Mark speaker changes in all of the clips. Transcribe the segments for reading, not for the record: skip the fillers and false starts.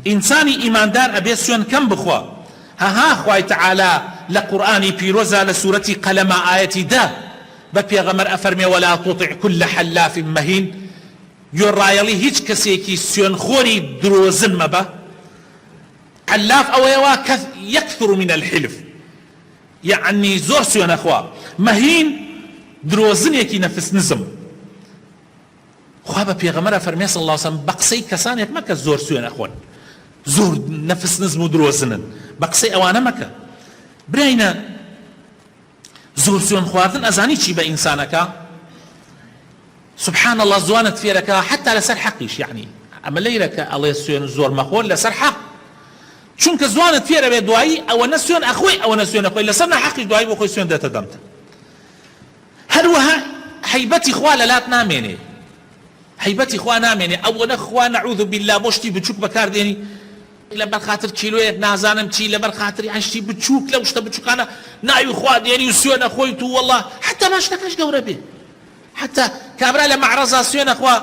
Speaker 1: ئینسانی ئیماندار ئەبێ سوێن کەم بخوا. ها خوای تعالی لە قورئانی پیرۆزە لە سوورەتی قەلەمە ئاەتی دا بە پێغەمبەر ئەفەرمێ وەلا تطع كل حلاف مهین، گوێڕایەڵی هیچ کەسێکی سوێنخۆری درۆزن مەبە. حلاف ئەوەیەوە کە یەکثر من الحلف، یعنی زۆر سوێنەخوا. مەهین درۆزنێکی نەفس نزم. خوا بە پێغەمبەر فەرمێ صلی الله علیه وسلم بە قسەی کەسانێک مەکە زۆر سوێنەخۆن، زۆر نەفس نزم و درۆزنن، بە قسەی ئەوانە مەکە. برایە زۆر سوێن خواردن ئەزانی چی بە ئینسانەکە؟ سبحان الله زوانت فێرەکە حتا لەسەر حەقیش. یعنی ئەمە لەیرەکە ئەڵێ سوێن زۆر مەخۆر لەسەر حەق، چونکە زوانت فێرە بێ دوایی ئەوە نە سوێن ئەخۆی ئەوە نە سوێن ئەخۆی لەسەر نەحەقی دوایی بۆ خۆی سوێن دێتە دەمتە. هەروەها حەیبەتی خوا لەلات نامێنێ، حەیبەتی خوا نامێنێ. ئەوە نە خوا نەعوذ بالله بۆ شتی بچووک بەکاردێنی لەبەر خاتر کیلۆیەک نازانم چی، لەبەر خاتری هەشتی بچووک لەو شتە بچووکانە ناوی خوا دێنی و سوێنە خۆی تو وەڵڵا حتا باشتەکەش گەورە بێ. حتا کابرا لە مەعرەزا سوێنە خوا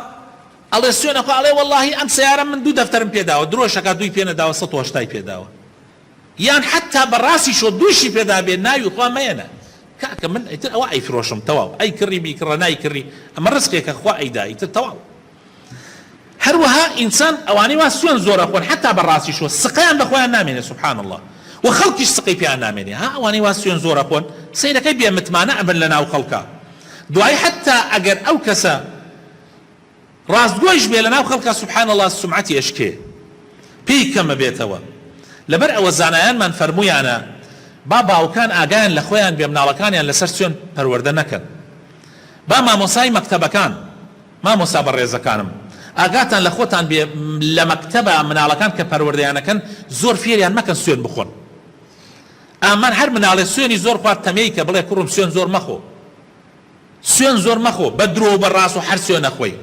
Speaker 1: ئەڵێ سوێنە خوا ئەڵێ وەڵڵاهی ئەم سەیارە من 2 دەفتەرم پێداوە، درۆشەکە 2 پێنەداوە 180 پێداوە. یان حتا بەڕاستی شۆ 2 پێدا بێ ناوی خوا مەیەنە کاکە من ئیتر ئەوە ئەیفرۆشم تەواو، ئەی کڕی بیکڕە نایکڕی ئەمە ڕزقێکە خوا ئەیدا ئیتر تەواو. هەروەها ئینسان ئەوانەی وا سوێن زۆرە خۆن حتا بەڕاستی شۆ سقیان بەخۆیان نامێنێ سبحان الله، و خەڵکیش سقی پێیان نامێنێ. ها ئەوانەی وا سوێن زۆرە خۆن سەیرەکەی بێ متمانە ئەبن لە ناو خەڵکە. دوای حتا ئەگەر ئەو کەسە ڕاستگۆیش بێ لە ناو خەڵکە سبحان الله سمعەتی ئەشکێ پێی کەمە بێتەوە. لەبەر ئەوە زانایانمان فەرموویانە با باوکان ئاگایان لە خۆیان بێ مناڵەکانیان لەسەر سوێن پەروەردە نەکەن. با مامۆسای مەکتەبەکان، مامۆسا بەڕێزەکانم، ئاگاتان لە خۆتان بێ لە مەکتەبە مناڵەکان کە پەروەردەیانەکەن زۆر فێریان مەکەن سوێن بخۆن. ئامان هەر مناڵێ سوێنی زۆر خوارد تەمەی کە بڵێ کوڕم سوێن زۆر مەخۆ، سوێن زۆر مەخۆ بە درۆ و بەڕاست و هەر سوێنە خۆی.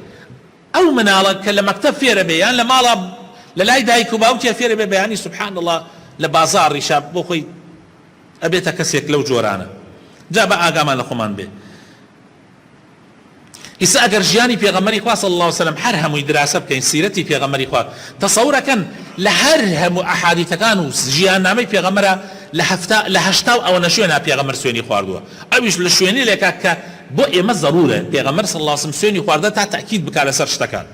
Speaker 1: ئەو مناڵە کە لە مەکتەب فێرە بێ یان لە ماڵە لە لای دایک و باوکیە فێرە بێ بەیانی سبحان الله لە بازاڕیشا بۆ خۆی ئەبێتە کەسێک لەو جۆرانە. جا بە ئاگامان لە خۆمان بێ. ئیسا ئەگەر ژیانی پێغەمبەری خوا صلی الله علیه وسلم هەر هەمووی دراسە بکەین سیرەتی پێغەمبەری خوا تەسەوورەکەن لە هەر هەموو ئەحادیثەکان و ژیاننامەی پێغەمبەرە لە 80 ئەوە شوێنە پێغەمبەر سوێنی خواردووە. ئەویش لە شوێنی لێکا کە بۆ ئێمە ضرورە پێغەمبەر صلی الله علیه وسلم سوێنی خواردە تا تاکید بکات لەسەر شتەکان.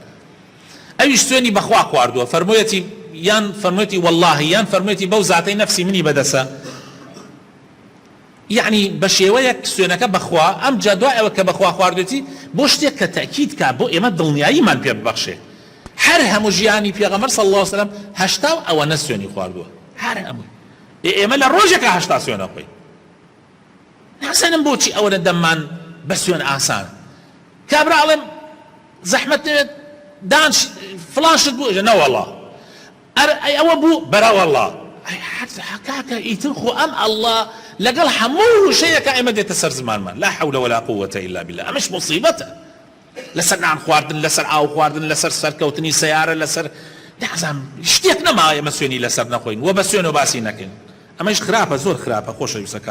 Speaker 1: ئەویش سوێنی بەخوا خواردووە، فەرموویەتی یان فەرموویەتی والله یان فەرموویەتی بەو زاتەی نەفسی منی بەدەسە. یعنی بە شێوەیەک سوێنەکە بەخوا ئەم جا دوای ئەوە کە بەخوا خواردوێتی بۆ شتێک کە تاکید کا بۆ ئێمە دڵنیاییمان پێ ببەخشێ. هەر هەموو ژیانی پێغەمبەر صلی الله علیه وسلم 80 ئەوە نە سوێنی خواردووە، هەر هەموو. ئێمە لە ڕۆژێکە 80 سوێنە خۆی. نازانم بۆچی ئەوە دەممان بە سوێن ئاسان. کابرا ئەڵێم زەحمەت نوێت دان فلانشت بوو ئێژە نەوەڵڵا ئەوە بوو بەرە وەڵڵا کاکە ئیتر خۆ ئەم ئەڵڵا لەگەڵ هەموو شەیەکە ئێمە دێتە سەر زمانمان. لا حول ولا قوة إلا بالله. ئەمەش مصیبەتە لەسەر نان خواردن، لەسەر ئاو خواردن، لەسەر سەرکەوتنی سەیارە، لەسەر نازانم شتێک نەما ئێمە سوێنی لەسەر نەخۆین و بە سوێن و باسی نەکەین. ئەمەش خراپە، زۆر خراپە خۆشەویستەکان.